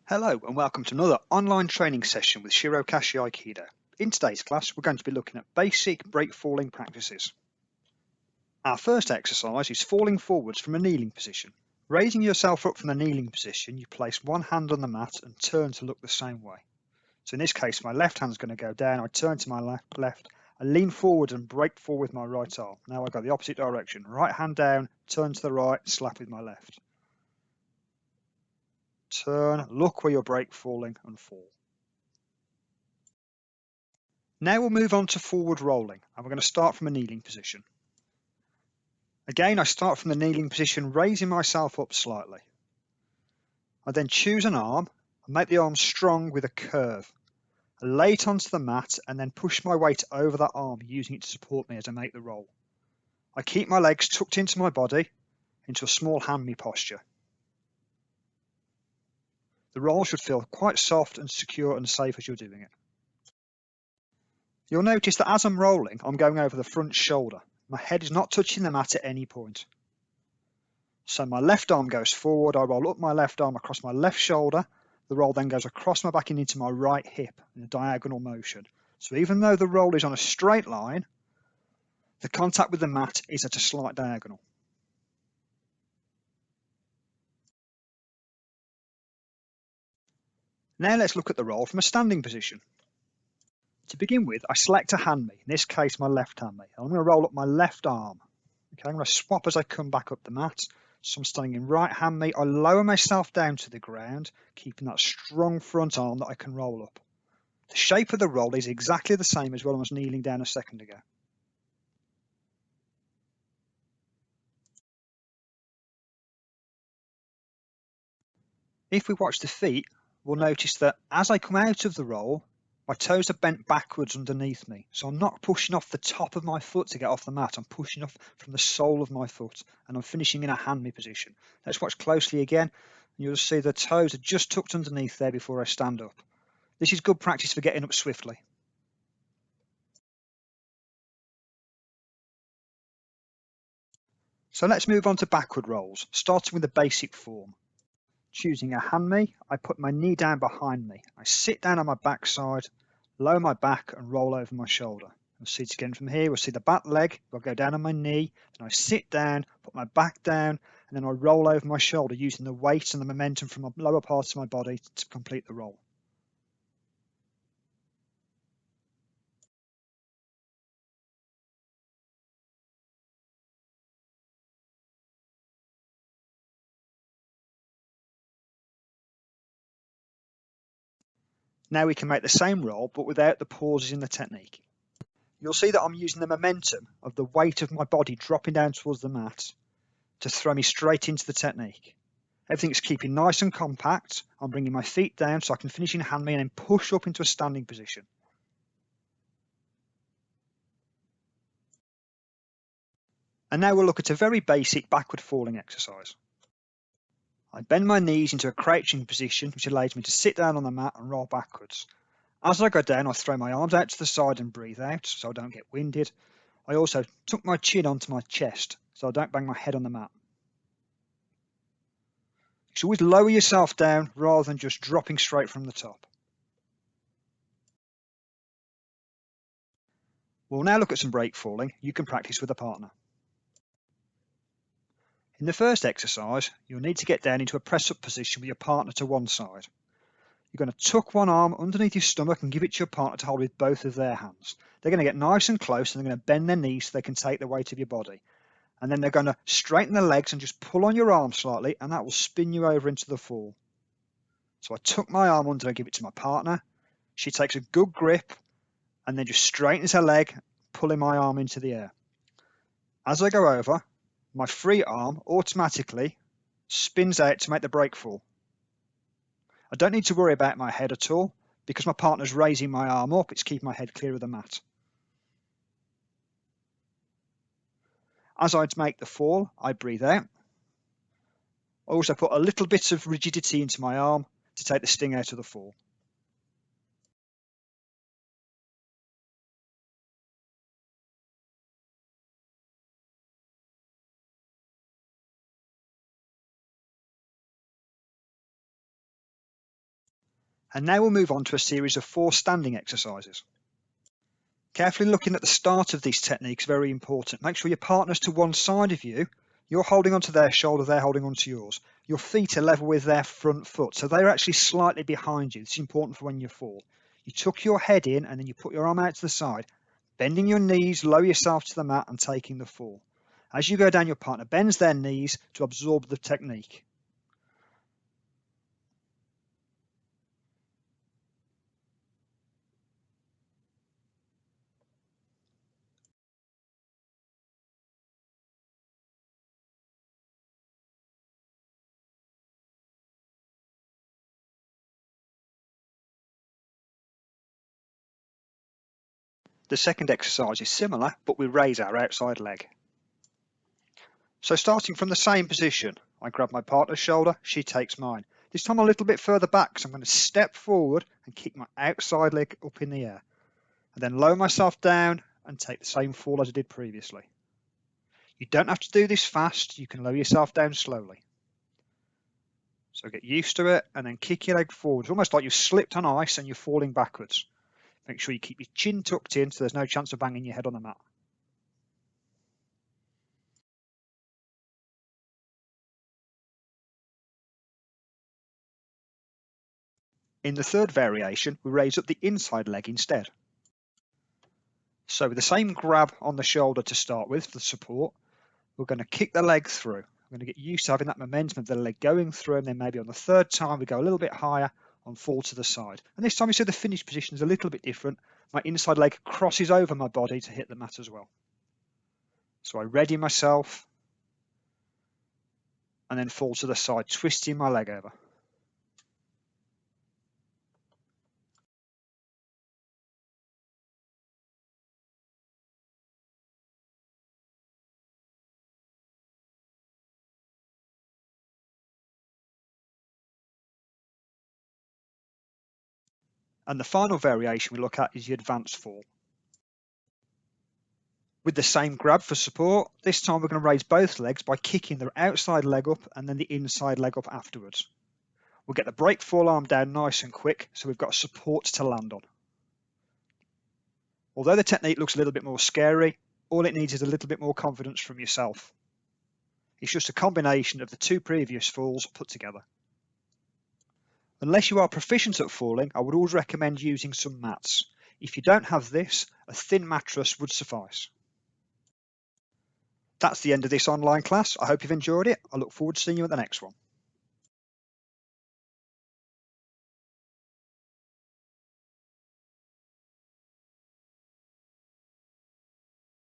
Hello and welcome to another online training session with Shiro Kashi Aikido. In today's class, we're going to be looking at basic break-falling practices. Our first exercise is falling forwards from a kneeling position. Raising yourself up from the kneeling position, you place one hand on the mat and turn to look the same way. So in this case, my left hand is going to go down, I turn to my left, I lean forward and break forward with my right arm. Now I go the opposite direction, right hand down, turn to the right, slap with my left. Turn, look where you're break falling and fall. Now we'll move on to forward rolling, and we're going to start from a kneeling position. Again, I start from the kneeling position, raising myself up slightly. I then choose an arm and make the arm strong with a curve. I lay it onto the mat and then push my weight over that arm, using it to support me as I make the roll. I keep my legs tucked into my body, into a small hand-me posture. The roll should feel quite soft and secure and safe as you're doing it. You'll notice that as I'm rolling, I'm going over the front shoulder. My head is not touching the mat at any point. So my left arm goes forward, I roll up my left arm across my left shoulder, the roll then goes across my back and into my right hip in a diagonal motion. So even though the roll is on a straight line, the contact with the mat is at a slight diagonal. Now let's look at the roll from a standing position. To begin with, I select a hand me, in this case my left hand me. I'm going to roll up my left arm. Okay, I'm going to swap as I come back up the mat. So I'm standing in right hand me. I lower myself down to the ground, keeping that strong front arm that I can roll up. The shape of the roll is exactly the same as when I was kneeling down a second ago. If we watch the feet, we'll notice that as I come out of the roll, my toes are bent backwards underneath me. So I'm not pushing off the top of my foot to get off the mat. I'm pushing off from the sole of my foot, and I'm finishing in a hand-me position. Let's watch closely again, and you'll see the toes are just tucked underneath there before I stand up. This is good practice for getting up swiftly. So let's move on to backward rolls, starting with the basic form. Choosing a hand me, I put my knee down behind me. I sit down on my backside, lower my back and roll over my shoulder. We'll see it again from here. We'll see the back leg. I'll go down on my knee, and I sit down, put my back down, and then I roll over my shoulder using the weight and the momentum from the lower parts of my body to complete the roll. Now we can make the same roll, but without the pauses in the technique. You'll see that I'm using the momentum of the weight of my body dropping down towards the mat to throw me straight into the technique. Everything's keeping nice and compact. I'm bringing my feet down so I can finish in hand me and then push up into a standing position. And now we'll look at a very basic backward falling exercise. I bend my knees into a crouching position, which allows me to sit down on the mat and roll backwards. As I go down, I throw my arms out to the side and breathe out so I don't get winded. I also tuck my chin onto my chest so I don't bang my head on the mat. You should always lower yourself down rather than just dropping straight from the top. We'll now look at some break falling you can practice with a partner. In the first exercise, you'll need to get down into a press-up position with your partner to one side. You're going to tuck one arm underneath your stomach and give it to your partner to hold with both of their hands. They're going to get nice and close and they're going to bend their knees so they can take the weight of your body. And then they're going to straighten their legs and just pull on your arm slightly, and that will spin you over into the fall. So I tuck my arm under and give it to my partner. She takes a good grip and then just straightens her leg, pulling my arm into the air. As I go over, my free arm automatically spins out to make the break fall. I don't need to worry about my head at all because my partner's raising my arm up. It's keeping my head clear of the mat. As I make the fall, I breathe out. I also put a little bit of rigidity into my arm to take the sting out of the fall. And now we'll move on to a series of 4 standing exercises. Carefully looking at the start of this technique is very important. Make sure your partner's to one side of you. You're holding onto their shoulder, they're holding onto yours. Your feet are level with their front foot, so they're actually slightly behind you. This is important for when you fall. You tuck your head in and then you put your arm out to the side, bending your knees, lower yourself to the mat and taking the fall. As you go down, your partner bends their knees to absorb the technique. The second exercise is similar, but we raise our outside leg. So starting from the same position, I grab my partner's shoulder, she takes mine. This time a little bit further back, so I'm going to step forward and kick my outside leg up in the air. And then lower myself down and take the same fall as I did previously. You don't have to do this fast, you can lower yourself down slowly. So get used to it and then kick your leg forward. It's almost like you've slipped on ice and you're falling backwards. Make sure you keep your chin tucked in so there's no chance of banging your head on the mat. In the third variation, we raise up the inside leg instead. So with the same grab on the shoulder to start with for the support, we're going to kick the leg through. We're going to get used to having that momentum of the leg going through, and then maybe on the third time we go a little bit higher and fall to the side. And this time you see the finish position is a little bit different. My inside leg crosses over my body to hit the mat as well. So I ready myself and then fall to the side, twisting my leg over. And the final variation we look at is the advanced fall. With the same grab for support, this time we're going to raise both legs by kicking the outside leg up and then the inside leg up afterwards. We'll get the break fall arm down nice and quick so we've got support to land on. Although the technique looks a little bit more scary, all it needs is a little bit more confidence from yourself. It's just a combination of the 2 previous falls put together. Unless you are proficient at falling, I would always recommend using some mats. If you don't have this, a thin mattress would suffice. That's the end of this online class. I hope you've enjoyed it. I look forward to seeing you at the next one.